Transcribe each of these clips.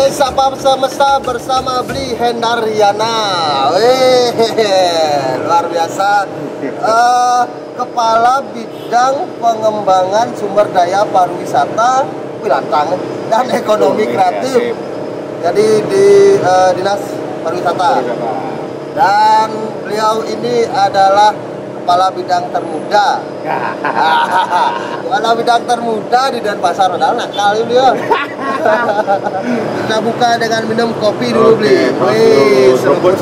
Sapa semesta bersama Bli Hendariana. Luar biasa. Kepala Bidang Pengembangan Sumber Daya Pariwisata, Pilantang dan Ekonomi Kreatif. Jadi di Dinas Pariwisata. Dan beliau ini adalah Kepala Bidang termuda. Kepala Bidang termuda di Denpasar. Padahal nakal beliau. Kita buka dengan minum kopi dulu, Bli. Wih, seremput.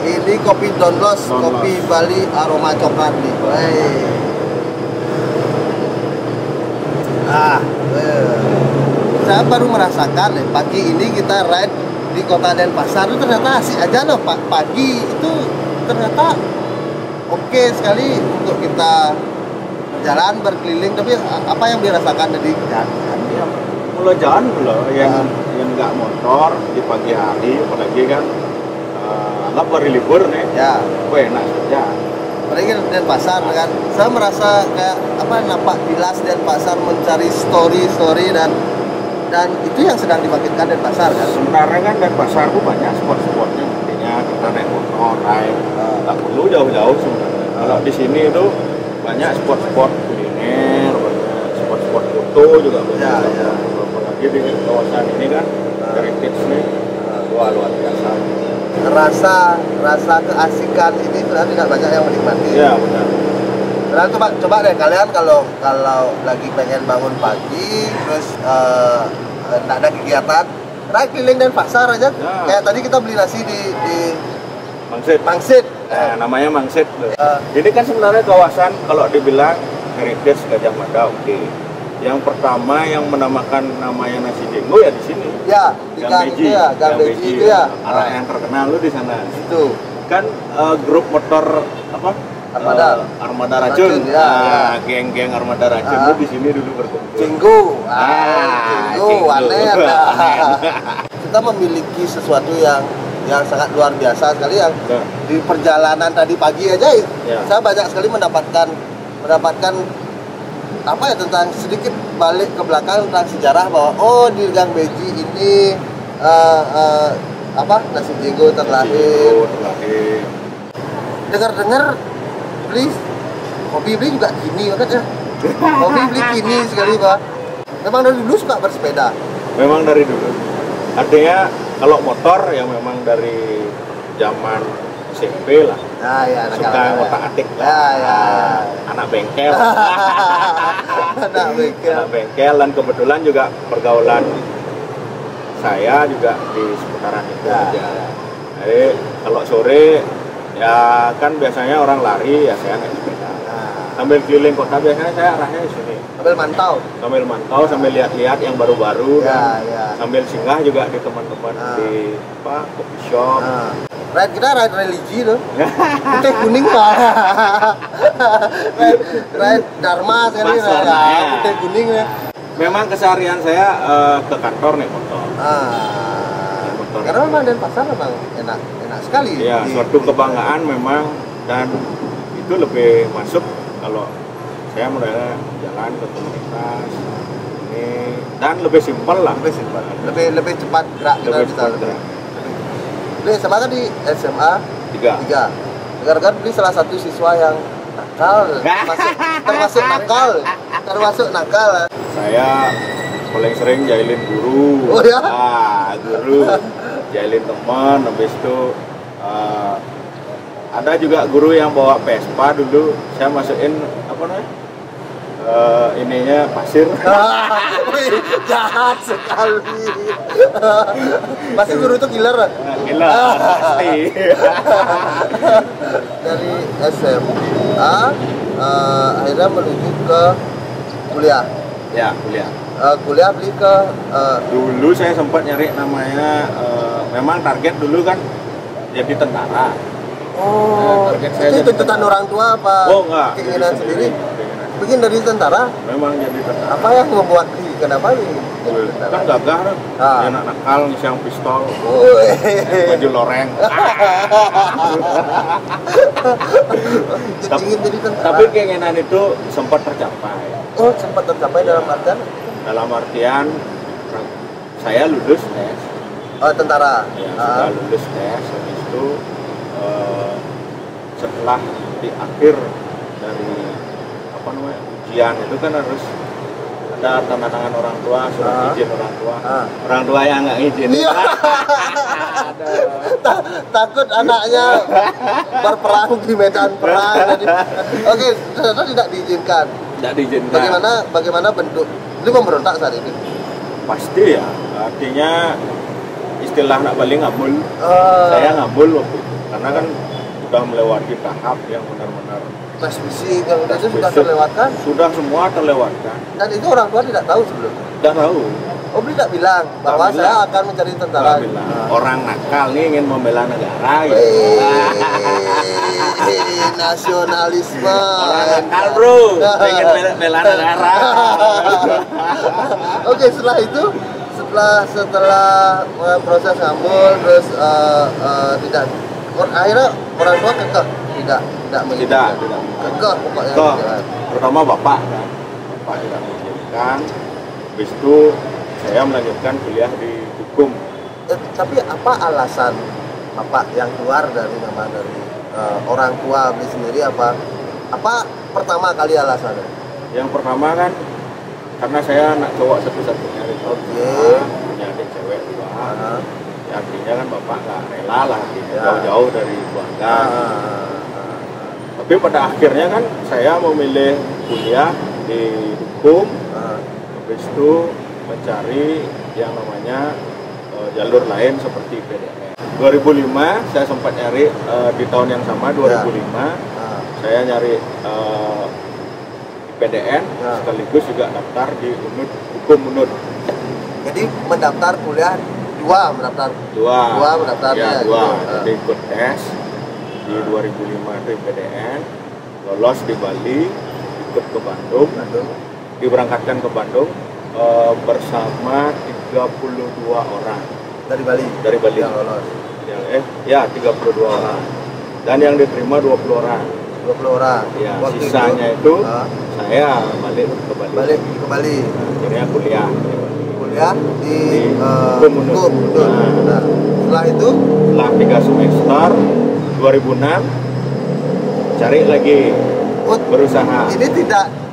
Ini kopi Donlos, kopi Bali aroma coklat nih. Saya baru merasakan pagi ini kita ride di kota Denpasar itu ternyata asik aja loh. Pagi itu ternyata oke sekali untuk kita berjalan, berkeliling. Tapi apa yang dirasakan dari jalan? Mulai jalan loh, yang nggak motor di pagi hari, apalagi kan anggap hari libur nih, ya, enak saja. Apalagi Denpasar kan, saya merasa kayak nampak jelas Denpasar mencari story dan itu yang sedang dibangkitkan Denpasar kan. Sebenarnya kan Denpasar tuh banyak spot-spotnya, intinya kita naik motor, nggak perlu jauh-jauh sebenarnya. Kalau di sini itu banyak spot-spot kuliner, banyak spot-spot foto juga banyak. Ya. Apalagi di kawasan ini kan heritage nih, luar biasa. Rasa keasikan ini sebenarnya tidak banyak yang menikmati. Iya benar. Sekarang coba deh kalian kalau lagi pengen bangun pagi terus nggak ada kegiatan, ride keliling Denpasar aja. Ya. Kayak tadi kita beli nasi di Mangsit. Nah, namanya Mangsit. Ini kan sebenarnya kawasan kalau dibilang heritage Gajah Mada, oke. Yang pertama yang menamakan namanya nasi jenggo ya di sini. Ya, di Gang Beji itu ya. Arah yang terkenal lu di sana. Itu Kan grup motor apa? Armada Racun. Ya. Geng-geng Armada Racun itu di sini dulu berkumpul. Jenggo. Jenggo, aneh. Kita memiliki sesuatu yang sangat luar biasa sekali yang di perjalanan tadi pagi aja saya banyak sekali mendapatkan tentang sedikit balik ke belakang tentang sejarah bahwa di Gang Beji ini nasi jenggo terlahir. Dengar hobi beli juga kini banget ya. Hobi beli kini sekali Pak. Memang dari dulu suka bersepeda. Memang dari dulu. Artinya kalau motor yang memang dari zaman SMP lah. Suka ngotak-atik lah. Anak bengkel. Anak bengkel dan kebetulan juga pergaulan saya juga di seputaran itu aja. Jadi kalau sore ya kan biasanya orang lari ya saya naik sepeda. Sambil keliling kota biasanya saya arahnya di sini. Sambil mantau, sambil lihat-lihat yang baru-baru sambil singgah juga di teman-teman di coffee shop. Kita ride religi tuh. Putih kuning Pak. Ride Dharma sekali putih kuning ya. Memang keseharian saya ke kantor nih motor. Karena memang Denpasar memang enak sekali. Iya, suatu kebanggaan memang dan itu lebih masuk kalau saya mulai jalan ke komunitas ini dan lebih simpel lah. Lebih cepat gerak kita bisa. Beli SMA kan di SMA 3. Gara-gara beli salah satu siswa yang nakal, termasuk nakal. Saya paling sering jahilin guru. Oh ya? Guru jahilin teman, habis itu ada juga guru yang bawa Vespa dulu. Saya masukin ininya pasir. Jahat sekali. Pasti guru itu killer. Gila, pasti. Dari SMA akhirnya menuju ke kuliah. Ya, kuliah. Kuliah beli ke dulu saya sempat nyari namanya memang target dulu kan jadi tentara. Target saya itu tuntutan orang tua apa? Enggak. Keinginan sendiri. Bikin dari tentara? Memang jadi tentara. Apa yang membuat kenapa nih? Kan gagah kan? Anak nakal ngisiang pistol. Baju loreng. Jadi tentara. Tapi keinginan itu sempat tercapai. Sempat tercapai dalam artian? Dalam artian saya lulus tes. Oh, tentara. Ya, sudah lulus tes. Habis itu setelah di akhir dari apa namanya ujian itu kan harus ada tanda tangan orang tua, surat izin orang tua. Orang tua yang nggak izin. Iya. Takut anaknya berperang di medan perang. Oke, ternyata tidak diizinkan. Tidak diizinkan. Bagaimana bentuk? Ini memberontak saat ini? Pasti ya. Artinya istilah nak balik ngabul. Saya ngabul waktu itu. Karena kan sudah melewati tahap yang benar-benar tes fisik yang itu sudah terlewatkan? Sudah semua terlewatkan. Dan itu orang tua tidak tahu sebelumnya? Tidak tahu. Oh, tidak bilang bahwa saya akan mencari tentara. Orang nakal nih ingin membela negara gitu. Nasionalisme. Orang nakal bro, ingin bela negara. Oke, setelah itu setelah proses ngambul terus tidak akhirnya orang tua kekeh tidak kekeh pokoknya. Terutama bapak kan, bapak tidak mengizinkan. Habis itu saya melanjutkan kuliah di hukum. Tapi apa alasan bapak yang keluar dari orang tua Abdi sendiri, apa pertama kali alasannya? Yang pertama kan karena saya anak cowok satu-satunya. Punya adik cewek dua. Ya, artinya kan bapak nggak rela lah jauh-jauh dari keluarga. Tapi pada akhirnya kan saya memilih kuliah di hukum. Habis itu mencari yang namanya jalur lain seperti PDN. 2005 saya sempat nyari di tahun yang sama 2005 saya nyari PDN sekaligus juga daftar di UNUD, hukum UNUD. Jadi mendaftar kuliah dua mendaftarnya. Jadi ikut tes di 2005 di PDN, lolos di Bali, ikut ke Bandung, diberangkatkan ke Bandung bersama 32 orang dari Bali yang lolos. 32 orang. Dan yang diterima 20 orang. Ya, waktu sisanya itu saya balik ke Bali. Akhirnya kuliah di hukum UNUD. Nah, setelah itu setelah 3 semester 2006 cari lagi berusaha. Ini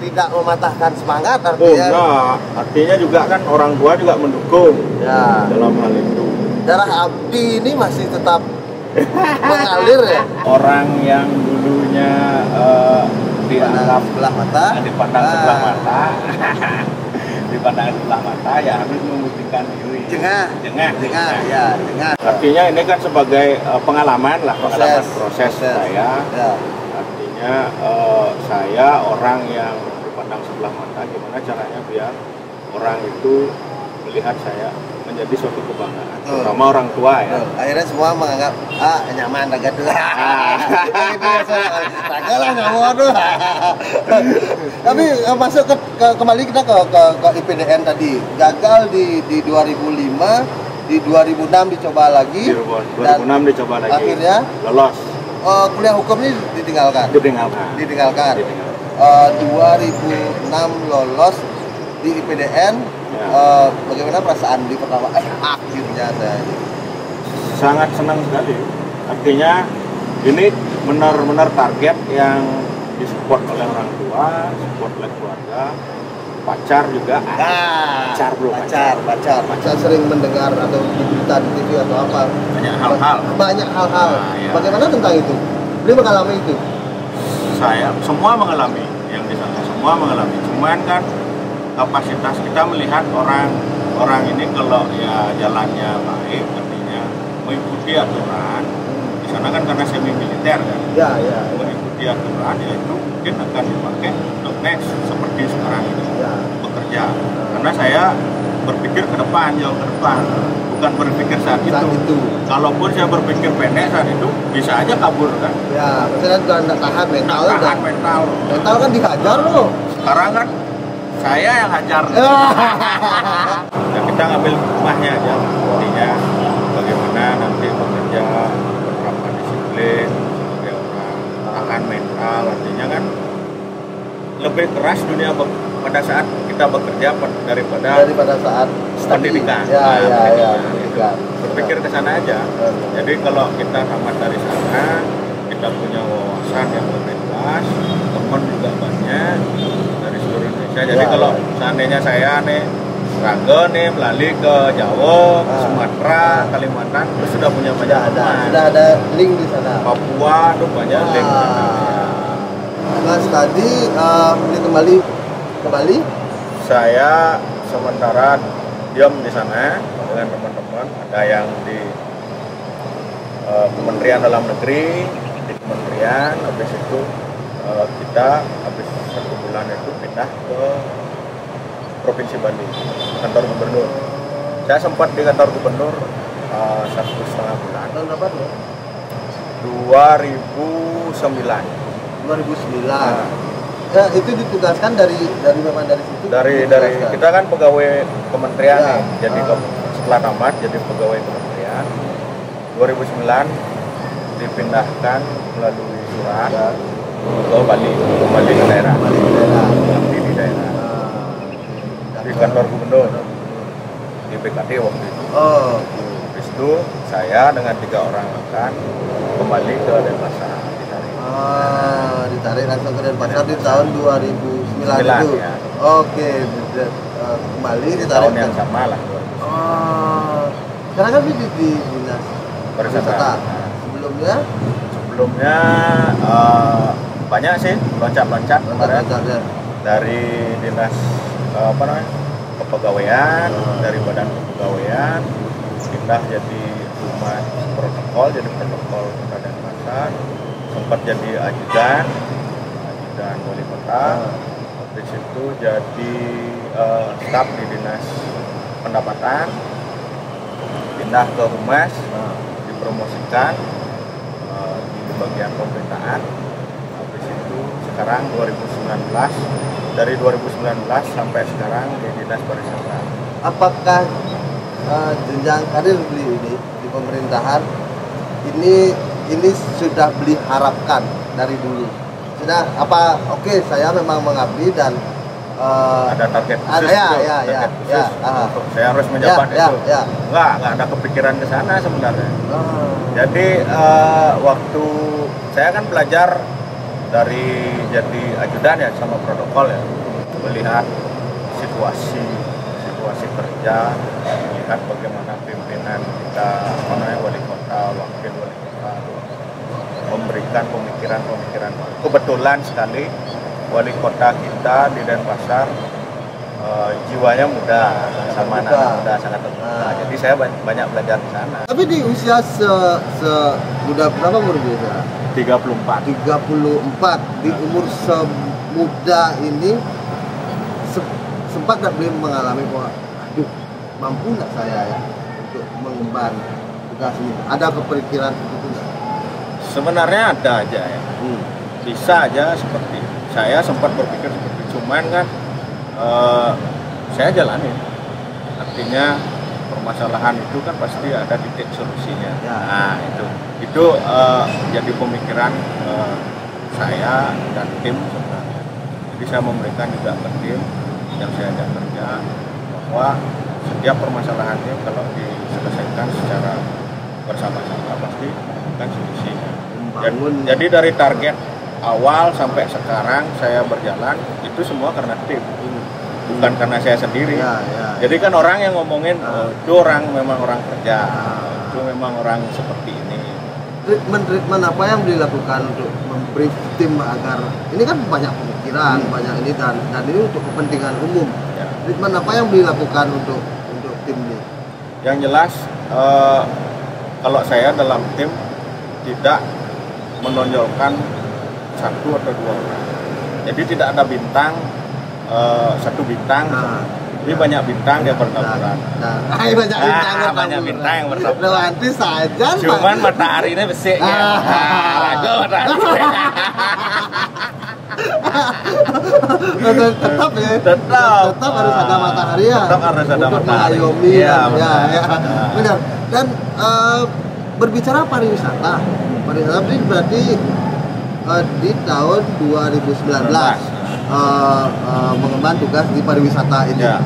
tidak mematahkan semangat artinya. Artinya juga kan orang tua juga mendukung dalam hal itu. Darah Abdi ini masih tetap mengalir ya. Orang yang dulunya dianggap sebelah mata, dipandang sebelah mata, dipandang sebelah mata ya harus membuktikan diri. Jengah. Artinya ini kan sebagai pengalaman proses saya. Artinya saya orang yang dipandang sebelah mata, gimana caranya biar orang itu melihat saya menjadi suatu kebanggaan, terutama orang tua ya. Akhirnya semua menganggap nyaman raga tuh. Raga lah nyaman tuh. Tapi masuk kembali kita ke IPDN tadi. Gagal di 2005, di 2006 dicoba lagi. Di 2006 dicoba lagi. Akhirnya lolos. Kuliah hukum ini ditinggalkan. 2006 lolos di IPDN. Bagaimana perasaan di pertama? Akhirnya saya sangat senang sekali. Artinya ini benar-benar target yang disupport oleh orang tua, support oleh keluarga, pacar juga. Pacar sering mendengar atau di berita di TV atau apa. Banyak hal. Ya. Bagaimana tentang itu? Beliau mengalami itu. Saya semua mengalami yang di sana, semua mengalami. Cuman kan kapasitas kita melihat orang ini kalau ya jalannya baik, artinya mengikuti aturan. Di sana kan karena semi militer kan, mengikuti aturan ya itu mungkin akan dipakai untuk next seperti sekarang ini bekerja. Karena saya berpikir ke depan, jauh ke depan, bukan berpikir saat itu. Kalaupun saya berpikir pendek saat itu bisa aja kabur kan. Ya, saya juga tidak tahan mental. Mental kan dihajar loh. Sekarang kan saya yang hajar. Nah, kita ngambil rumahnya aja. Artinya bagaimana nanti bekerja, menerapkan disiplin sebagai orang, tahan mental. Artinya kan lebih keras dunia pada saat kita kita bekerja daripada saat pendidikan. Pendidikan. Berpikir ke sana aja. Jadi kalau kita tamat dari sana, kita punya wawasan yang lebih luas, teman juga banyak dari seluruh Indonesia. Jadi kalau seandainya saya nih Raga nih melalui ke Jawa, Sumatera, Kalimantan, terus sudah punya banyak teman. Sudah ada link di sana. Papua tuh banyak link. Mas tadi kembali ke Bali? Saya sementara diam di sana dengan teman-teman. Ada yang di Kementerian Dalam Negeri, di kementerian. Habis itu kita habis 1 bulan itu pindah ke Provinsi Bali, kantor gubernur. Saya sempat di kantor gubernur 1,5 bulan. Tahun berapa tuh? 2009. 2009. Ya, itu ditugaskan dari memang dari situ. Dari kita kan pegawai kementerian nih. Jadi setelah tamat jadi pegawai kementerian. 2009 dipindahkan melalui surat ke Bali, kembali ke daerah. Di daerah. Di kantor gubernur di BKD waktu itu. Habis itu saya dengan 3 orang rekan kembali ke Denpasar, ditarik langsung ke Denpasar di tahun 2009 itu. Ya. Oke, kembali di ditarik tahun yang sama lah. Sekarang kan di dinas pariwisata. Sebelumnya banyak sih loncat-loncat kemarin dari dinas kepegawaian, dari badan kepegawaian pindah jadi humas protokol, jadi protokol Kota Denpasar, sempat jadi ajudan wali kota, habis itu jadi staf di dinas pendapatan, pindah ke humas, dipromosikan di bagian pemerintahan. Habis itu sekarang 2019, dari 2019 sampai sekarang di dinas pariwisata. Apakah jenjang karir beli ini di pemerintahan ini sudah beli harapkan dari dulu? Sudah apa? Oke, saya memang mengabdi dan ada target khusus, untuk saya harus menjabat itu. Enggak ada kepikiran ke sana sebenarnya. Jadi waktu saya kan belajar dari jadi ajudan ya sama protokol ya, melihat situasi kerja, melihat bagaimana pimpinan kita, wali kota, wakil wali kota, memberikan pemikiran. Kebetulan sekali wali kota kita di Denpasar jiwanya muda, sama anak muda sangat terbuka. Jadi saya banyak belajar di sana. Tapi di usia muda berapa umur beda? 34. Di umur semuda ini sempat nggak beliau mengalami bahwa aduh mampu nggak saya ya untuk mengemban tugas ini? Ada kepikiran itu nggak? Sebenarnya ada aja ya. Bisa aja seperti saya sempat berpikir seperti, cuman kan saya jalanin. Artinya permasalahan itu kan pasti ada titik solusinya. Nah itu jadi pemikiran saya dan tim sebenarnya. Jadi saya memberikan juga ke tim yang saya ajak kerja bahwa setiap permasalahannya kalau diselesaikan secara bersama-sama pasti kan solusinya. Jadi dari target awal sampai sekarang saya berjalan itu semua karena tim, bukan karena saya sendiri. Jadi kan orang yang ngomongin itu memang orang kerja, itu memang orang seperti ini. Treatment apa yang dilakukan untuk memberi tim agar ini kan banyak pemikiran, banyak ini dan ini untuk kepentingan umum. Treatment apa yang dilakukan untuk tim ini? Yang jelas kalau saya dalam tim tidak menonjolkan 1 atau 2 orang. Jadi tidak ada bintang, 1 bintang. Ini banyak bintang dia bertaburan. Banyak bintang yang bertaburan. Nanti saja. Cuman mataharinya besar ya. Raga matahari. Tetap ya. Tetap harus ada matahari ya. Tetap harus ada matahari. Mengayomi. Ya. Benar. Dan berbicara pariwisata ini berarti di tahun 2019 mengemban tugas di pariwisata ini. Ya.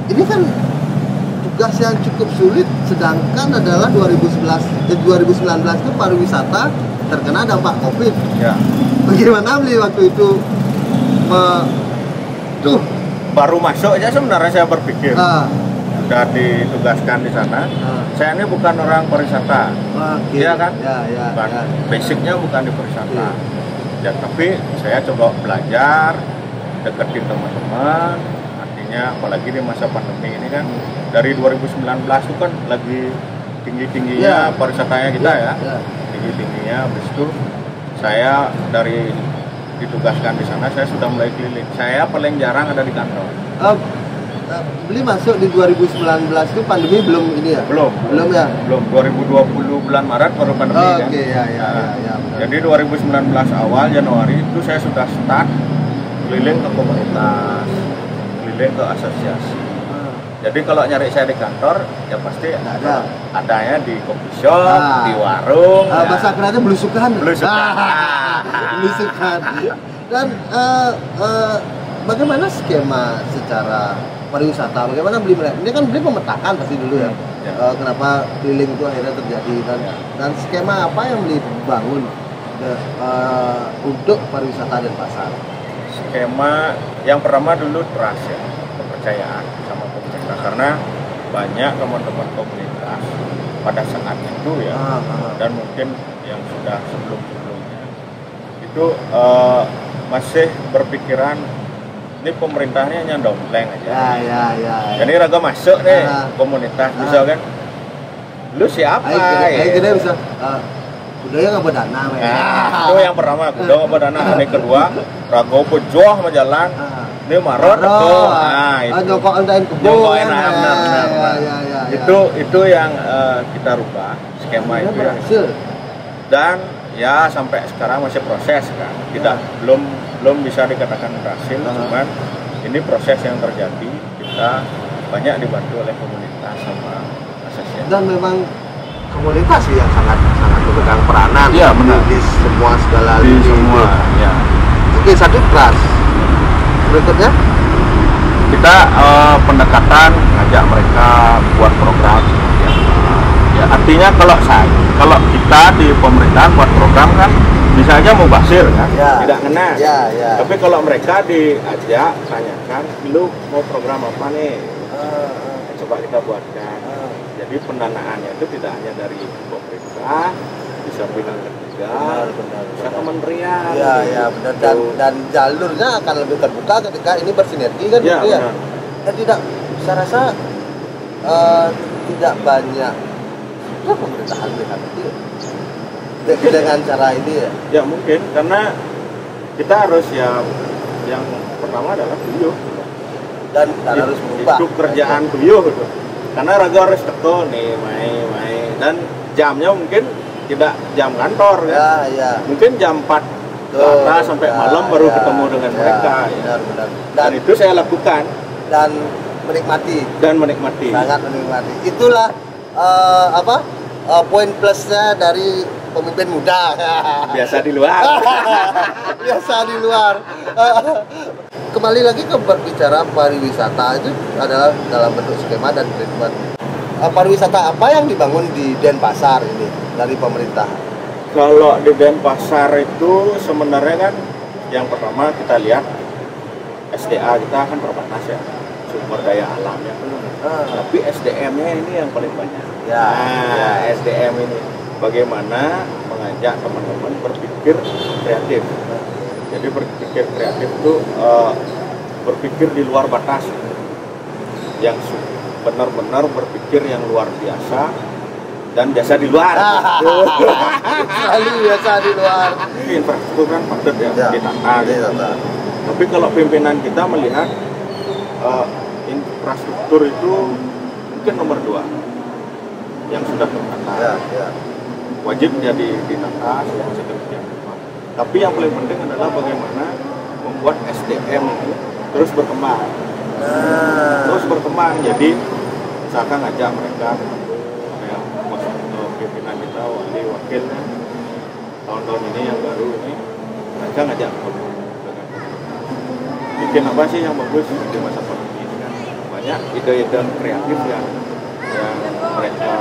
Ini kan tugas yang cukup sulit, sedangkan adalah 2019 itu pariwisata terkena dampak COVID. Ya. Bagaimana beli waktu itu? Tuh Baru masuk aja sebenarnya saya berpikir. ah, Sudah ditugaskan di sana. ah, Saya ini bukan orang pariwisata. oke. Iya kan? Ya, Bukan, ya. basicnya bukan di pariwisata. Iya. Ya, tapi saya coba belajar, deketin teman-teman. Artinya apalagi di masa pandemi ini kan, dari 2019 itu kan lagi tinggi-tingginya Iya. pariwisatanya kita ya. Ya. Tinggi-tingginya. Habis itu saya dari ditugaskan di sana, saya sudah mulai keliling. Saya paling jarang ada di kantor. Beli masuk di 2019 itu pandemi belum ini ya? Belum ya? Belum 2020 bulan Maret baru pandemi Oh, kan. oke, ya, benar. Jadi 2019 awal Januari itu saya sudah start keliling ke komunitas, keliling ke asosiasi. Jadi kalau nyari saya di kantor ya pasti Nggak ada. adanya di coffee shop, Ah. di warung. ya. Bahasa kerennya belusukan. Belusukan. Belusukan. Dan bagaimana skema secara pariwisata? Bagaimana beli mereka? Ini kan beli pemetakan pasti dulu ya. Ya. Kenapa keliling itu akhirnya terjadi dan skema apa yang beli bangun untuk pariwisata dan pasar? Skema yang pertama dulu trust ya, kepercayaan sama pemerintah, karena banyak teman-teman komunitas pada saat itu ya, dan mungkin yang sudah sebelum-sebelumnya itu masih berpikiran ini pemerintahnya hanya dompleng aja. Ya. Jadi raga masuk nih komunitas, bisa kan? Lu siapa? Ayo bisa. Budaya nggak berdana, Nah, itu yang pertama, udah nggak berdana. Yang kedua, raga pejuah sama jalan. Ini marot tuh. Nah, itu. Jongkok endain kebun. Jongkokin, benar. Ya. Itu yang kita rubah skema itu ya. Berhasil. Dan ya sampai sekarang masih proses kan. Belum bisa dikatakan berhasil, cuman ini proses yang terjadi. Kita banyak dibantu oleh komunitas sama asosiasi. Dan memang komunitas sih yang sangat memegang peranan di semua segala Di lini. semua ya. Oke, satu kelas. Berikutnya Kita pendekatan ngajak mereka buat program ya artinya kalau kita di pemerintahan buat program kan bisa aja mau basir kan, tidak kena. Ya. Tapi kalau mereka diajak tanyakan, lu mau program apa nih, coba kita buatkan. Jadi pendanaannya itu tidak hanya dari pemerintah, bisa pihak ketiga, bisa kementerian. Ya, benar. Dan jalurnya akan lebih terbuka ketika ini bersinergi kan gitu ya. Dan tidak, saya rasa tidak banyak pemerintahan melihat itu dengan cara ini ya. Ya mungkin karena kita harus yang pertama adalah tuyuh. Dan harus berubah. Itu kerjaan tuyuh gitu. Karena raga harus teko nih main dan jamnya mungkin tidak jam kantor kan. Ya. Mungkin jam 4 ke atas sampai malam baru ketemu dengan mereka. Benar. Dan itu saya lakukan dan menikmati. Sangat menikmati. Itulah poin plusnya dari pemimpin muda. biasa di luar. Biasa di luar. Kembali lagi ke berbicara pariwisata, itu adalah dalam bentuk skema dan treatment. Pariwisata apa yang dibangun di Denpasar ini dari pemerintah? Kalau di Denpasar itu sebenarnya kan yang pertama kita lihat SDA kita kan terbatas ya, sumber daya alamnya belum. Tapi SDM-nya ini yang paling banyak. SDM ini bagaimana mengajak teman-teman berpikir kreatif. Jadi berpikir kreatif itu berpikir di luar batas, yang benar-benar berpikir yang luar biasa dan biasa di luar. Selalu biasa di luar. Infrastruktur kan patut ya ditata. Tapi kalau pimpinan kita melihat infrastruktur itu mungkin nomor 2 yang sudah tertata. Wajib jadi ditata yang sedemikian rupa. Tapi yang paling penting adalah bagaimana membuat SDM itu terus berkembang. Jadi misalkan ngajak mereka ketemu kayak pimpinan kita, wakilnya tahun-tahun ini yang baru ini, mereka ngajak ketemu dengan bikin apa sih yang bagus di masa pandemi ini kan banyak ide-ide kreatif yang mereka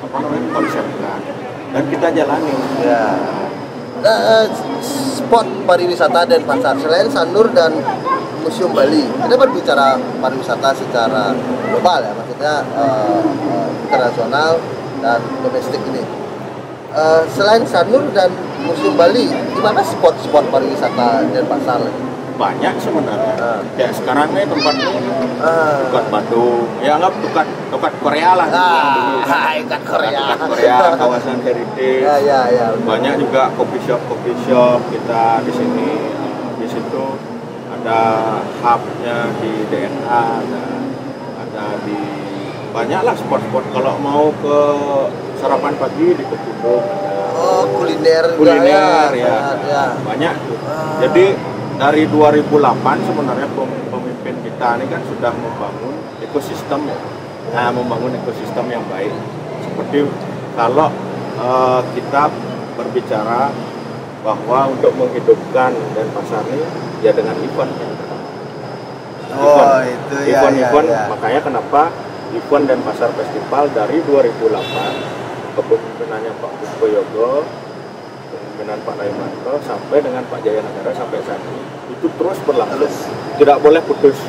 apa namanya konsepkan dan kita jalani. Ya. Spot pariwisata Denpasar selain Sanur dan Museum Bali, kita berbicara pariwisata secara global ya, maksudnya internasional dan domestik ini. Selain Sanur dan Museum Bali, di mana spot-spot pariwisata Denpasar? Banyak sebenarnya. Kayak sekarang nih tempat ini dekat Bandung, ya anggap dekat Korea lah. Dekat Korea. Dekat Korea, kawasan heritage. Ya. Banyak juga coffee shop kita di sini. Di situ ada hubnya di DNA, ada di banyaklah spot-spot. Kalau mau ke sarapan pagi di Kepundung ada. Oh, kuliner ya. Banyak tuh. Jadi dari 2008 sebenarnya pemimpin kita ini kan sudah membangun ekosistem ya. Nah, membangun ekosistem yang baik. Seperti kalau kita berbicara bahwa untuk menghidupkan Denpasar ini ya dengan event. Event. Makanya kenapa event Denpasar Festival dari 2008 kepemimpinannya Pak Puspo Yogo, kepemimpinan Pak Raimanto sampai dengan Pak Jaya Negara sampai saat ini itu terus berlangsung, tidak boleh putus.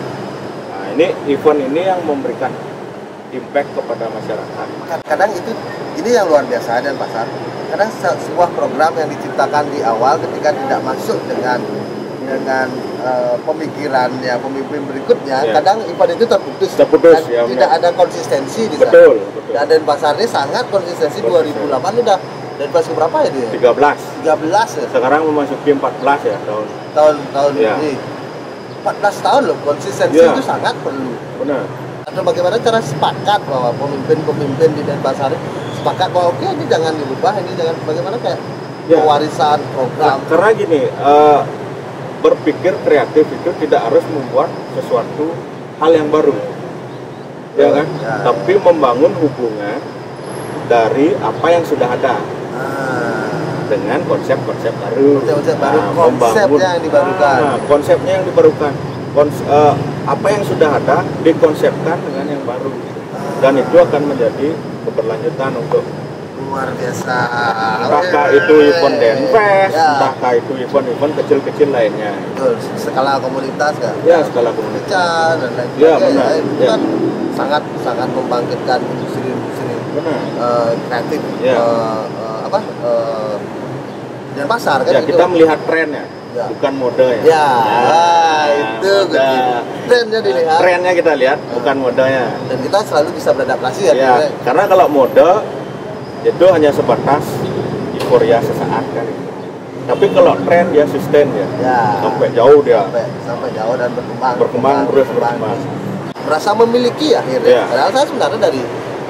Nah, ini event ini yang memberikan impact kepada masyarakat. Kadang ini yang luar biasa Denpasar. Kadang sebuah program yang diciptakan di awal ketika tidak masuk dengan pemikirannya pemimpin berikutnya, kadang event itu terputus dan ya, tidak ada konsistensi di sana. Betul. Dan Denpasar ini sangat konsistensi. 2008 udah Denpasar berapa ya dia? 13 ya. Sekarang memasuki 14 ya tahun ya. Ini 14 tahun loh, konsistensi itu sangat perlu. Benar. Atau bagaimana cara sepakat bahwa pemimpin di Denpasar sepakat bahwa oke, ini jangan dirubah, ini jangan, bagaimana kayak pewarisan program. Karena gini, berpikir kreatif itu tidak harus membuat sesuatu hal yang baru, ya kan? Tapi membangun hubungan dari apa yang sudah ada dengan konsep-konsep baru. Konsepnya yang dibarukan. Konsepnya yang dibarukan. Apa yang sudah ada dikonsepkan dengan yang baru, dan itu akan menjadi keberlanjutan untuk luar biasa. Entahkah itu event Denfest, entahkah itu event-event kecil-kecil lainnya. Betul, skala komunitas kan? Ya, skala komunitas. Dan lain sebagainya. Benar. Itu kan sangat membangkitkan industri kreatif. Denpasar kan? Ya, kita melihat trennya, bukan mode ya. Itu trennya dilihat. Trennya kita lihat, bukan modenya. Dan kita selalu bisa beradaptasi ya. Karena kalau mode itu hanya sebatas euforia sesaat kan. Tapi kalau tren dia sustain ya. Sampai jauh dia. Sampai jauh dan berkembang. Merasa memiliki akhirnya. Padahal saya sebenarnya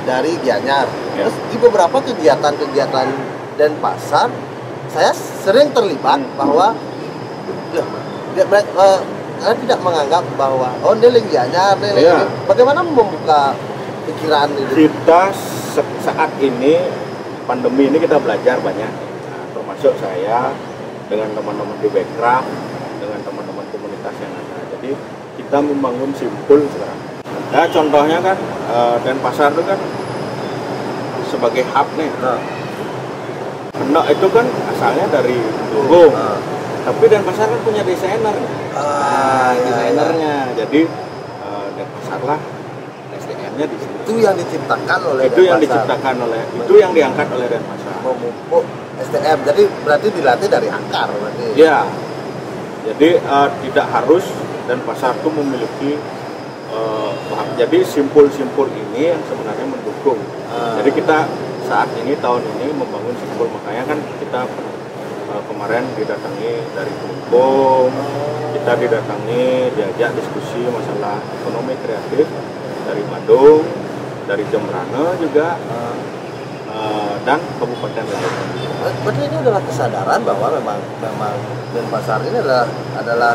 dari Gianyar. Terus di beberapa kegiatan Denpasar saya sering terlibat bahwa saya tidak menganggap bahwa dia Gianyar, bagaimana membuka pikiran itu. Kita saat ini pandemi ini kita belajar banyak, termasuk saya dengan teman-teman di Backcraft, dengan teman-teman komunitas yang ada. Jadi kita membangun simpul sekarang. Ya contohnya kan Denpasar itu kan sebagai hub nih. Kendok itu kan asalnya dari Durung. Tapi Denpasar kan punya desainernya. Desainernya. Jadi Denpasar lah SDM-nya di sini. Itu yang diciptakan oleh itu yang diangkat oleh Denpasar. Memupuk SDM. Jadi berarti dilatih dari akar berarti. Ya. Jadi tidak harus Denpasar itu memiliki jadi simpul-simpul ini yang sebenarnya mendukung. Jadi kita saat ini tahun ini membangun simpul, makanya kan kita kemarin didatangi dari Kelungkung, kita didatangi diajak diskusi masalah ekonomi kreatif dari Bandung, dari Jembrana juga, dan Kabupaten Legon. Berarti ini adalah kesadaran bahwa memang Denpasar ini adalah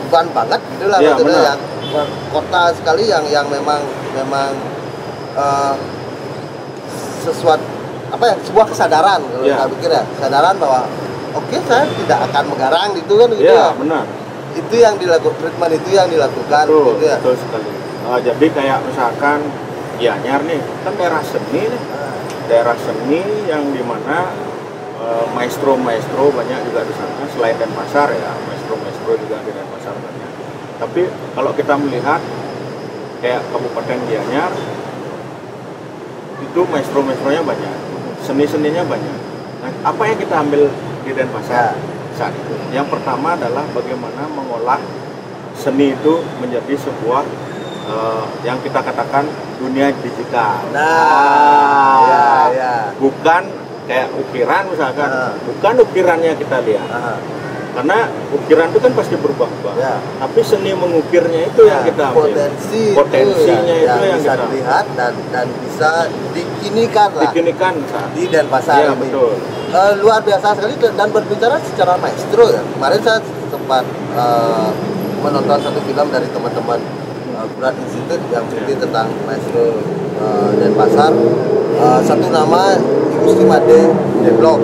bukan banget itulah yang kota sekali yang memang sesuatu sebuah kesadaran kalau saya pikir kesadaran bahwa oke, saya tidak akan menggarang gitu kan ya. Benar. itu yang dilakukan, treatment itu yang dilakukan betul, gitu ya. betul sekali. Jadi kayak misalkan Gianyar nih kan daerah seni nih, daerah seni yang dimana maestro-maestro banyak juga di sana. Selain Denpasar ya, maestro-maestro juga di Denpasar banyak. Tapi kalau kita melihat kayak Kabupaten Gianyar itu maestro-maestronya banyak, seni-seninya banyak. Nah, apa yang kita ambil di Denpasar saat itu? Yang pertama adalah bagaimana mengolah seni itu menjadi sebuah yang kita katakan dunia digital. Nah, bukan kayak ukiran misalkan, bukan ukirannya kita lihat. Karena ukiran itu kan pasti berubah-ubah. Tapi seni mengukirnya itu yang kita ambil. Potensinya itu yang bisa kita lihat dan bisa dikinikan lah. Dikinikan di Denpasar ya, ini. Betul. Luar biasa sekali dan berbicara secara maestro ya. Kemarin saya sempat menonton satu film dari teman-teman Brad Institute yang cerita tentang maestro Denpasar. Satu nama Gusti Made Deblok.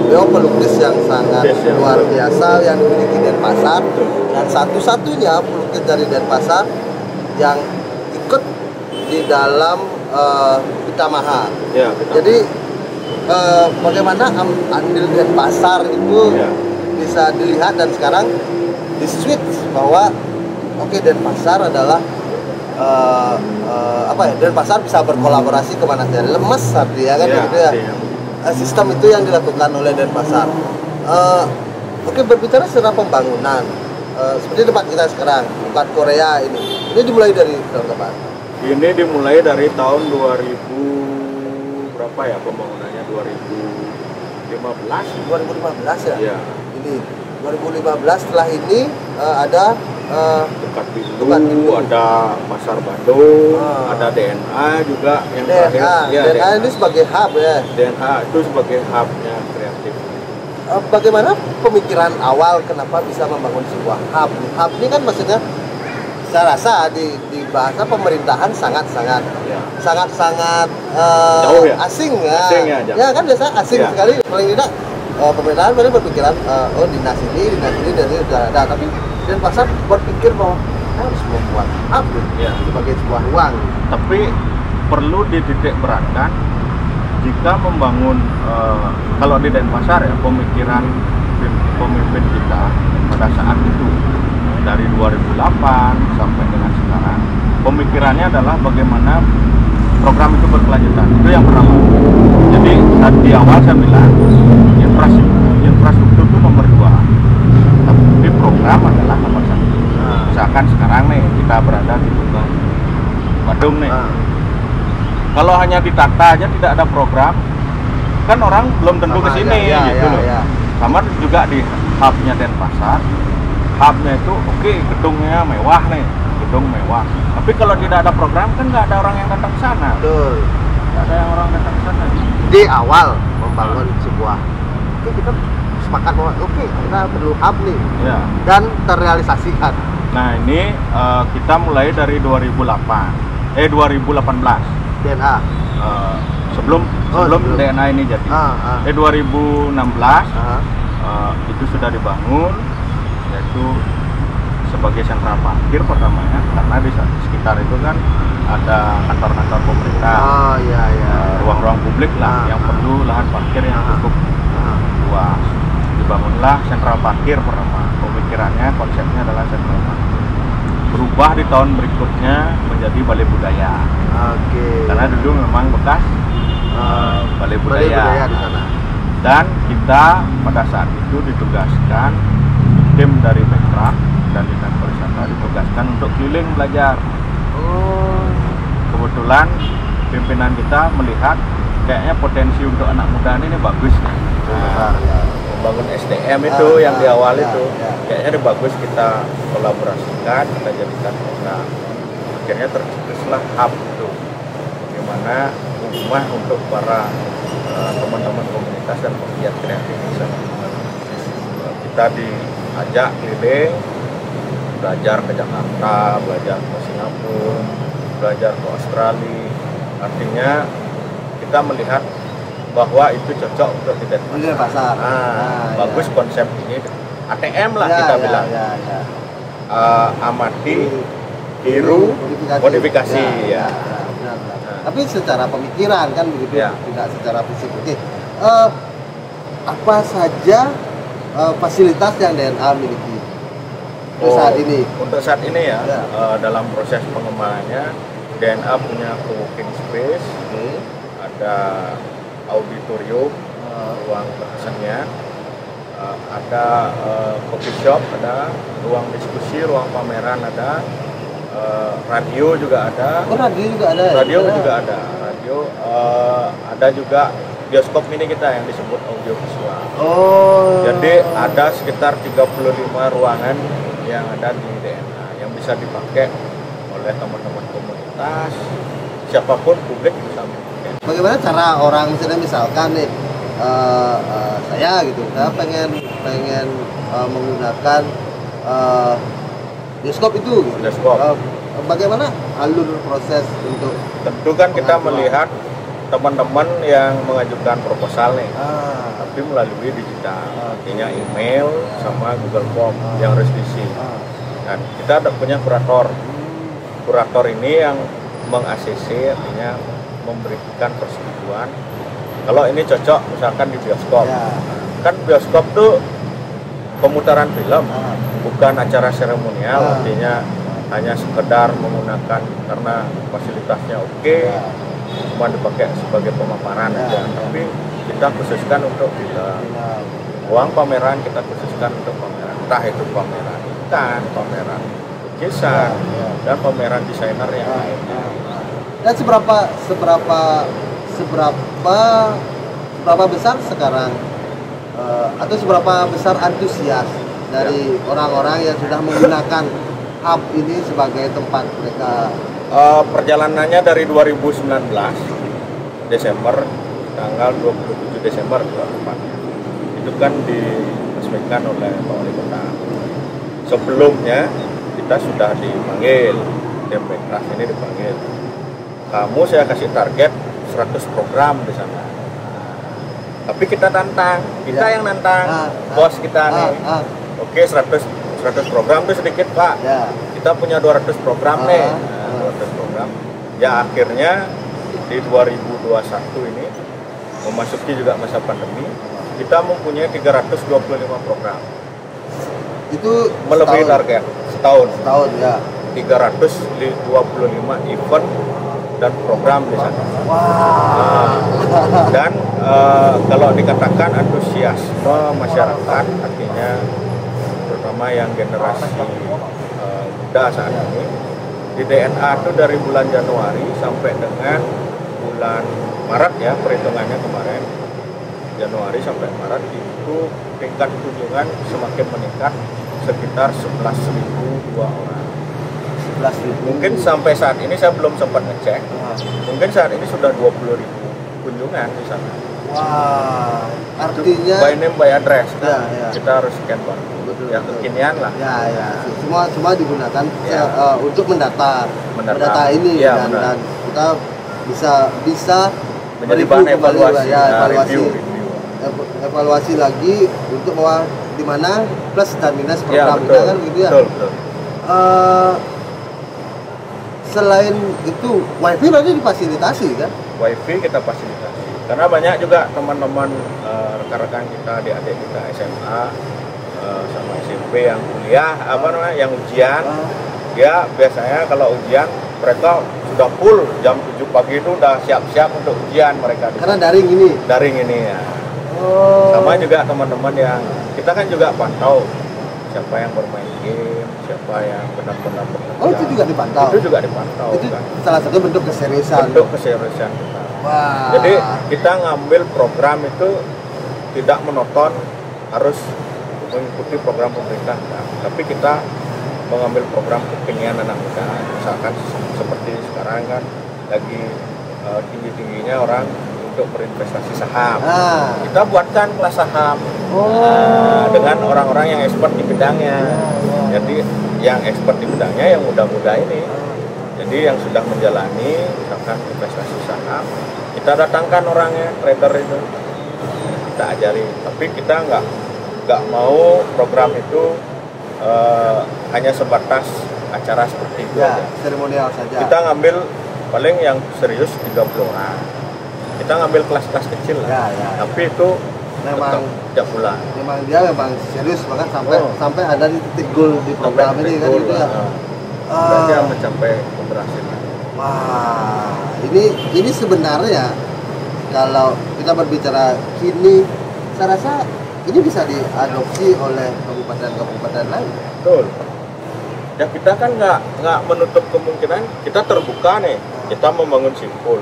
Beliau pelukis yang sangat luar biasa yang dimiliki Denpasar dan satu-satunya pelukis dari Denpasar yang ikut di dalam Pitamaha. Ya, jadi bagaimana andil Denpasar itu bisa dilihat dan sekarang di switch bahwa Denpasar adalah Denpasar bisa berkolaborasi kemana saja. Lemes artinya kan gitu ya. Sistem itu yang dilakukan oleh Denpasar. Berbicara secara pembangunan, seperti tempat kita sekarang, tempat Korea ini dimulai dari tahun kapan? Ini dimulai dari tahun 2000 berapa ya pembangunannya? 2015 ya? Iya. Ini 2015 setelah ini ada Dekat Bindu, ada Pasar Bandung, ada DNA juga yang terakhir. DNA ini sebagai hub ya. DNA itu sebagai hubnya kreatif. Bagaimana pemikiran awal kenapa bisa membangun sebuah hub? Hub ini kan maksudnya saya rasa di bahasa pemerintahan sangat-sangat jauh ya? asing ya. Asing ya, ya kan biasa asing sekali. Paling tidak pemerintahan paling berpikiran dinas ini sudah ada, tapi Denpasar berpikir bahwa harus membuat hub sebagai sebuah ruang. Tapi perlu dititik beratkan jika membangun kalau di Denpasar ya, pemikiran pemimpin kita pada saat itu dari 2008 sampai dengan sekarang, pemikirannya adalah bagaimana program itu berkelanjutan. Itu yang pertama. Jadi di awal saya bilang infrastruktur itu nomor 2, tapi program adalah nomor 1. Misalkan sekarang nih kita berada di Tunggal Badung nih. Kalau hanya ditata aja tidak ada program, kan orang belum tentu ke sini gitu loh. Sama juga di hubnya Denpasar. Hubnya itu gedungnya mewah nih, gedung mewah. Tapi kalau tidak ada program kan nggak ada orang yang datang ke sana. Betul. Nggak ada yang orang datang ke sana. Di awal membangun sebuah, kita sepakat bahwa kita perlu hub nih, dan terrealisasikan. Nah ini kita mulai dari 2018 DNA. Sebelum DNA ini jadi 2016 itu sudah dibangun, yaitu sebagai sentral parkir pertamanya, karena di sekitar itu kan ada kantor-kantor pemerintah, ruang-ruang publik lah yang perlu lahan parkir yang cukup luas. Dibangunlah sentral parkir pertama. Pemikirannya, konsepnya adalah sentral parkir. Berubah di tahun berikutnya menjadi balai budaya. Karena dulu memang bekas balai budaya di sana. Dan kita pada saat itu ditugaskan, tim dari Pemprov dan Dinas Pariwisata ditugaskan untuk keliling belajar. Kebetulan pimpinan kita melihat kayaknya potensi untuk anak muda ini bagus. Membangun SDM itu yang di awal itu kayaknya bagus, kita kolaborasikan, kita jadikan program. Akhirnya tercetuslah hub itu, bagaimana rumah untuk para teman-teman komunitas dan pegiat kreatif di sana. Kita diajak keliling, belajar ke Jakarta, belajar ke Singapura, belajar ke Australia. Artinya kita melihat bahwa itu cocok untuk di Denpasar. Bagus konsep ini, ATM lah kita bilang. amati, tiru, modifikasi ya. Benar. Tapi secara pemikiran kan begitu, Ya. tidak secara fisik. Oke. Apa saja fasilitas yang DNA miliki untuk saat ini? Untuk saat ini ya, Ya. dalam proses pengembangannya DNA punya co-working space, ada auditorium, ruang kesenian, ada coffee shop, ada ruang diskusi, ruang pameran, ada radio juga ada. Oh, radio juga ada. Radio juga ada. Radio ada juga bioskop mini kita yang disebut audiovisual. Oh. Jadi ada sekitar 35 ruangan yang ada di DNA yang bisa dipakai oleh teman-teman komunitas, siapapun publik bisa memakai. Bagaimana cara orang misalkan nih saya gitu, saya pengen menggunakan bioskop itu. Gitu. Bioskop. Bagaimana alur proses untuk? Tentu kan kita pengajuan? melihat teman-teman yang mengajukan proposal nih, tapi melalui digital, artinya email sama Google Form yang harus diisi. Dan kita ada punya kurator. Kurator ini yang meng-ACC, artinya memberikan persetujuan kalau ini cocok misalkan di bioskop. Ya. Kan bioskop tuh pemutaran film, bukan acara seremonial, artinya hanya sekedar menggunakan karena fasilitasnya oke, cuma dipakai sebagai pemaparan aja. Tapi kita khususkan untuk film. Uang pameran kita khususkan untuk pameran, entah itu pameran ikan, pameran lukisan, dan pameran desainer yang lainnya. Dan seberapa besar sekarang atau seberapa besar antusias dari orang-orang yang sudah menggunakan hub ini sebagai tempat mereka? Perjalanannya dari 2019 Desember, tanggal 27 Desember 2004 itu kan diresmikan oleh Pak Wali Kota. Sebelumnya kita sudah dipanggil, tim Bekraf ini dipanggil. Kamu saya kasih target 100 program di sana. Tapi kita tantang, kita yang nantang, bos kita nih. Oke, 100 program itu sedikit Pak. Kita punya 200 program nih. 200 program. Ya akhirnya di 2021 ini memasuki juga masa pandemi, kita mempunyai 325 program. Itu Melebihi target setahun ya. 325 event dan program di sana. Dan kalau dikatakan antusiasme masyarakat, artinya terutama yang generasi muda saat ini, di DNA itu dari bulan Januari sampai dengan bulan Maret ya, perhitungannya kemarin Januari sampai Maret itu tingkat kunjungan semakin meningkat sekitar 11.002 orang. 11.000. Mungkin sampai saat ini saya belum sempat ngecek. Mungkin saat ini sudah 20.000 kunjungan di sana. Wah, artinya by name by address kan? Ya. Kita harus scan barcode. Yang kekinian lah. Ya. Semua digunakan untuk mendata ini ya, dan kita bisa menjadi bahan evaluasi, evaluasi lagi untuk bahwa di mana plus dan minus program betul, kita kan gitu ya. Betul. Selain itu wifi berarti difasilitasi kan? Wifi kita fasilitasi karena banyak juga teman-teman rekan-rekan kita, adik-adik kita SMA sama SMP yang kuliah yang ujian, ya biasanya kalau ujian mereka sudah full jam 7 pagi itu udah siap-siap untuk ujian mereka. Karena daring ini ya. Sama juga teman-teman yang kita kan juga pantau siapa yang bermain game, siapa yang benar-benar bekerja. Itu juga dipantau. Itu kan. salah satu bentuk keseriusan. Kita. Wah. Jadi kita ngambil program itu tidak monoton harus mengikuti program pemerintah, tapi kita mengambil program kekinian anak muda. Misalkan seperti sekarang kan lagi tinggi-tingginya orang untuk berinvestasi saham. Kita buatkan kelas saham dengan orang-orang yang expert di bidangnya. Jadi yang expert di bidangnya yang muda-muda ini. Jadi yang sudah menjalani misalkan investasi saham, kita datangkan orangnya, trader itu, kita ajari. Tapi kita nggak mau program itu hanya sebatas acara seperti itu Ya, aja. seremonial saja. Kita ngambil paling yang serius 30 orang. Kita ngambil kelas-kelas kecil lah. Ya. Tapi itu Memang tiap bulan. memang dia memang serius bahkan sampai ada di titik goal di program Sampai ini kan goal gitu ya. lah. Dia mencapai keberhasilan. Wah, ini sebenarnya kalau kita berbicara kini, saya rasa ini bisa diadopsi oleh kabupaten-kabupaten lain. Betul. Ya kita kan nggak menutup kemungkinan, kita terbuka nih. Kita membangun simpul.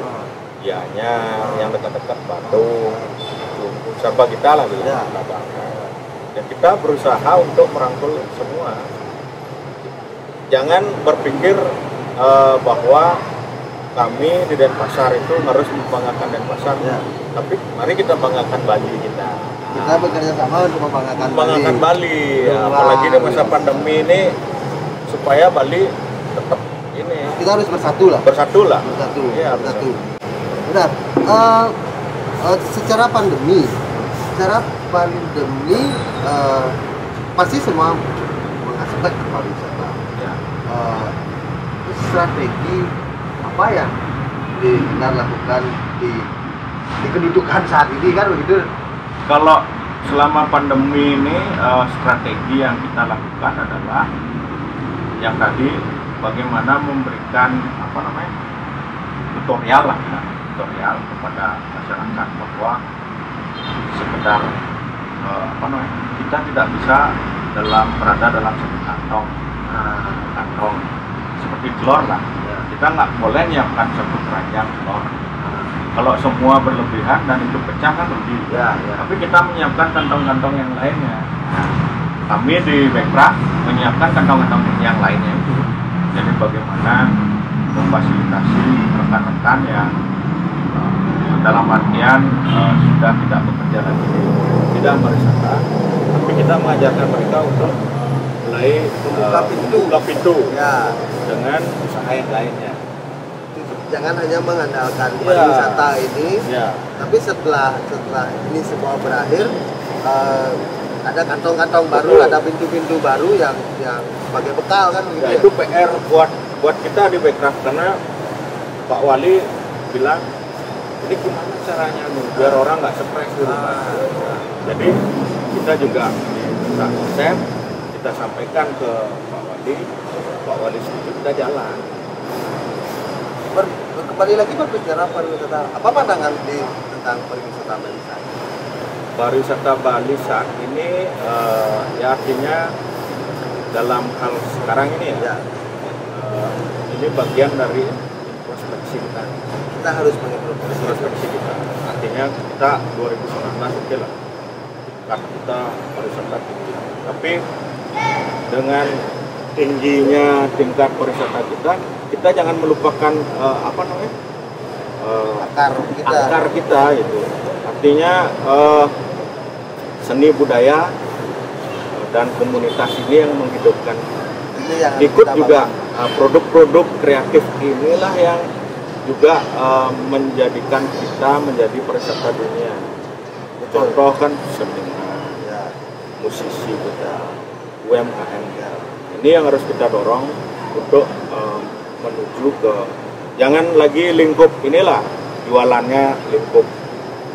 Ianya yang dekat-dekat Batu, siapa kita lah gitu. Ya. Dan kita berusaha untuk merangkul semua. Jangan berpikir bahwa kami di Denpasar itu harus membanggakan Denpasar. Ya. Tapi mari kita banggakan Bali kita. Kita bekerja sama untuk membanggakan Bali. Ya, apalagi di masa pandemi ini supaya Bali tetap ini. Kita harus bersatu lah. Bersatu lah. Iya, bersatu. Benar. Secara pandemi, pasti semua mengaspek pariwisata. Ya. Strategi apa yang kita lakukan di kedudukan saat ini kan begitu? Kalau selama pandemi ini strategi yang kita lakukan adalah yang tadi bagaimana memberikan tutorial kepada masyarakat bahwa sekedar kita tidak bisa berada dalam satu kantong seperti telur lah. Kita nggak boleh nyiapkan satu keranjang telur. Kalau semua berlebihan dan itu pecah kan rugi. Tapi kita menyiapkan kantong-kantong yang lainnya. Kami di Bekra menyiapkan kantong-kantong yang lainnya itu. Jadi bagaimana memfasilitasi rekan-rekan yang dalam artian sudah tidak bekerja lagi di bidang pariwisata, tapi kita mengajarkan mereka untuk mulai membuka pintu Ya, dengan usaha yang lainnya. jangan hanya mengandalkan pariwisata ini, Ya. tapi setelah ini semua berakhir, ada kantong-kantong baru, Betul. ada pintu-pintu baru yang sebagai bekal kan begitu. Ya, itu PR buat kita di Backcraft karena Pak Wali bilang ini gimana caranya nih biar orang nggak stres di rumah. Jadi kita juga minta konsep, kita sampaikan ke Pak Wali setuju, kita jalan. Kembali lagi berbicara pariwisata, apa pandangan tentang pariwisata Bali saat ini? Pariwisata Bali saat ini ya artinya dalam hal sekarang ini ya, ini bagian dari introspeksi kita. Kita harus mengintrospeksi. Kita artinya kita 2019 oke lah karena kita pariwisata tinggi, tapi dengan tingginya tingkat pariwisata kita jangan melupakan akar kita itu. Artinya seni budaya dan komunitas ini yang menghidupkan. Ikut juga produk-produk kreatif inilah yang juga menjadikan kita menjadi pariwisata dunia. Contoh kan seniman, musisi kita, UMKM. Ini yang harus kita dorong untuk menuju ke jangan lagi lingkup inilah jualannya lingkup.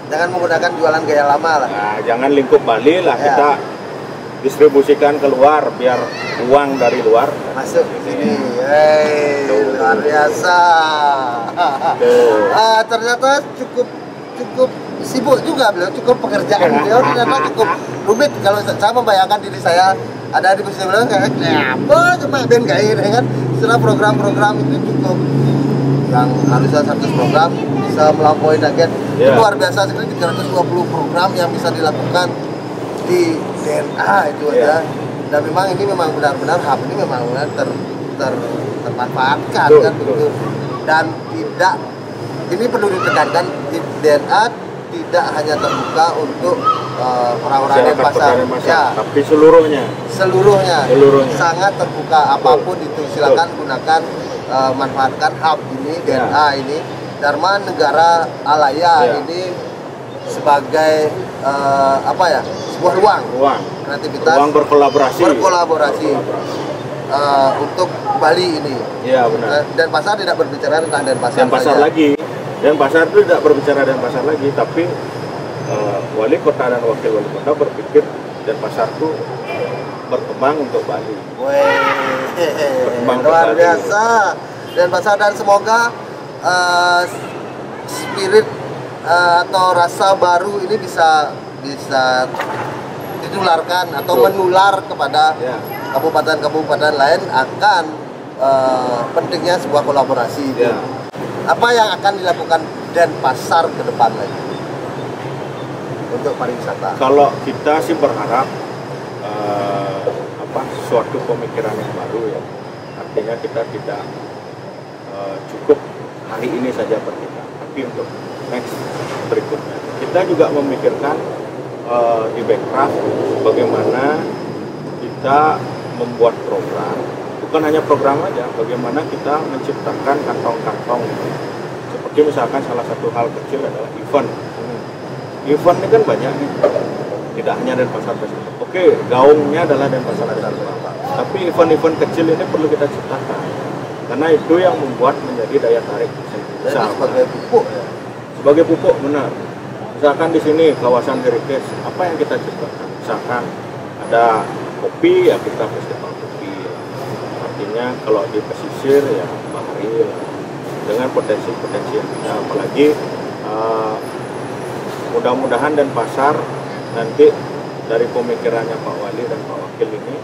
Jangan menggunakan jualan gaya lama lah. Nah, jangan lingkup Bali lah, kita distribusikan keluar biar uang dari luar masuk ke sini. Luar biasa. Ternyata cukup sibuk juga beliau, cukup pekerjaan beliau ternyata cukup rumit. Kalau saya membayangkan diri saya ada di posisi beliau kayak apa cuma band kayak ini kan. Setelah program-program itu cukup yang harusnya 100 program bisa melampaui target. Itu luar biasa sekali, 320 program yang bisa dilakukan di DNA itu aja. Dan memang ini memang benar-benar hub ini memang benar termanfaatkan kan begitu. Dan tidak, ini perlu ditekankan, di DNA tidak hanya terbuka untuk orang-orang Denpasar, tapi seluruhnya sangat terbuka, apapun itu silakan gunakan, manfaatkan hub ini, DNA ini, Dharma Negara Alaya ini sebagai apa ya, sebuah ruang kreativitas, ruang berkolaborasi untuk Bali ini. Iya benar. Dan pasar tidak berbicara tentang Denpasar lagi. Denpasar itu tidak berbicara Denpasar lagi, tapi wali kota dan wakil wali kota berpikir Denpasar itu berkembang untuk Bali. Luar biasa. Denpasar, dan semoga spirit atau rasa baru ini bisa ditularkan atau menular kepada kabupaten-kabupaten lain akan pentingnya sebuah kolaborasi itu. Apa yang akan dilakukan Denpasar ke depan lagi untuk pariwisata? Kalau kita sih berharap suatu pemikiran yang baru ya. Artinya kita tidak cukup hari ini saja bertindak, tapi untuk next berikutnya kita juga memikirkan di backcraft bagaimana kita membuat program, bukan hanya program aja, bagaimana kita menciptakan kantong-kantong, seperti misalkan salah satu hal kecil adalah event. Event ini kan banyak nih, tidak hanya Denpasar Festival. Oke, gaungnya adalah Denpasar Festival, tapi event-event kecil ini perlu kita ciptakan, karena itu yang membuat menjadi daya tarik. Sebagai pupuk ya? Sebagai pupuk, benar. Misalkan di sini kawasan heritage, apa yang kita ciptakan? Misalkan ada kopi, ya kita festival kopi. Artinya kalau di pesisir ya bahari dengan potensi-potensi yang ada. Apalagi mudah-mudahan Denpasar nanti dari pemikirannya Pak Wali dan Pak Wakil ini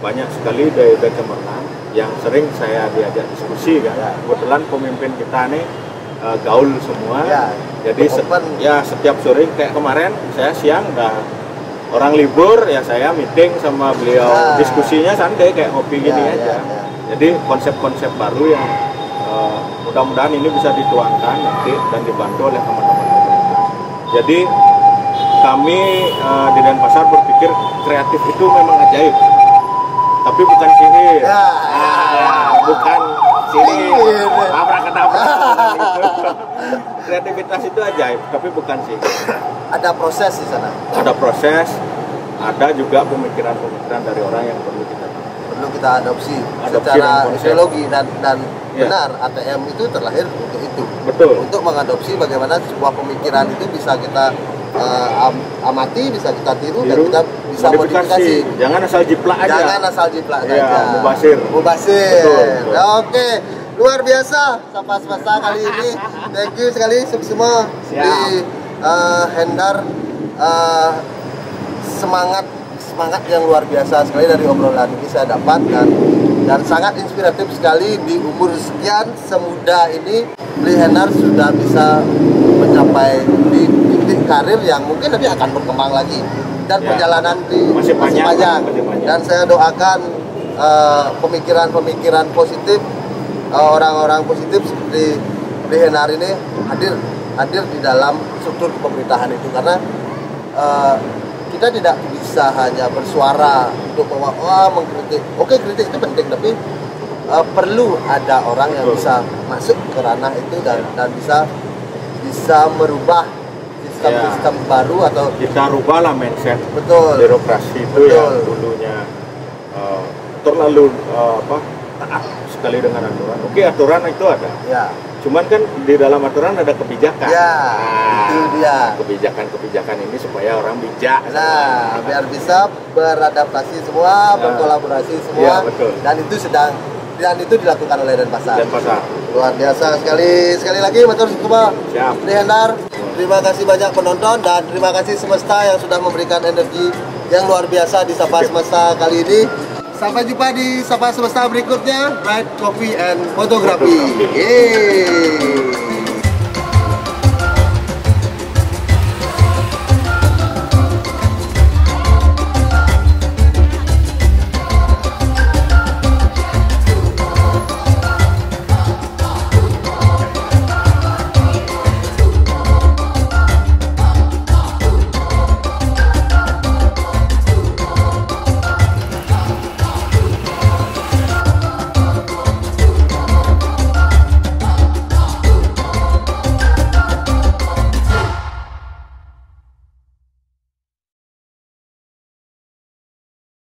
banyak sekali daya cemerlang yang sering saya diajak diskusi kan. Kebetulan pemimpin kita nih gaul semua, jadi setiap sore kayak kemarin saya siang udah orang libur ya, saya meeting sama beliau, diskusinya santai kayak ngopi gini aja. Jadi konsep-konsep baru yang mudah-mudahan ini bisa dituangkan nanti dan dibantu oleh teman-teman pemerintah. Jadi kami di Denpasar berpikir kreatif itu memang ajaib, tapi bukan sihir. Bukan sihir, abrak-adabrak. Kreativitas itu ajaib, tapi bukan sihir. Ada proses di sana. Ada proses, ada juga pemikiran-pemikiran dari orang yang perlu kita adopsi secara ideologi dan benar ATM itu terlahir untuk itu. Betul. Untuk mengadopsi bagaimana sebuah pemikiran itu bisa kita amati, bisa kita tiru dan kita bisa modifikasi. Jangan asal jiplak aja. Jangan asal jiplak saja. Mubasir. Betul. Oke, luar biasa Sapa Semesta kali ini. Thank you sekali semua di Hendar, semangat yang luar biasa sekali dari obrolan ini saya dapat, dan sangat inspiratif sekali. Di umur sekian semuda ini Bli Hendar sudah bisa mencapai di titik karir yang mungkin nanti akan berkembang lagi, dan perjalanan masih panjang. Dan saya doakan pemikiran-pemikiran positif, orang-orang positif seperti Bli Hendar ini hadir di dalam struktur pemerintahan itu, karena kita tidak bisa hanya bersuara untuk bahwa mengkritik. Oke, kritik itu penting, tapi perlu ada orang yang bisa masuk ke ranah itu dan bisa merubah sistem baru, atau kita rubahlah mindset. Betul. Birokrasi itu yang dulunya terlalu taat sekali dengan aturan. Oke, aturan itu ada. Cuman kan di dalam aturan ada kebijakan. Itu dia. Kebijakan ini supaya orang bijak. Biar bisa beradaptasi semua, berkolaborasi semua. Betul. Dan itu dilakukan oleh Denpasar. Luar biasa sekali. Sekali lagi matur sukuma Bli Hendar. Terima kasih banyak penonton, dan terima kasih Semesta yang sudah memberikan energi yang luar biasa di Sapa Semesta kali ini. Sampai jumpa di Sapa Semesta berikutnya. Ride Coffee and Photography. Yeay.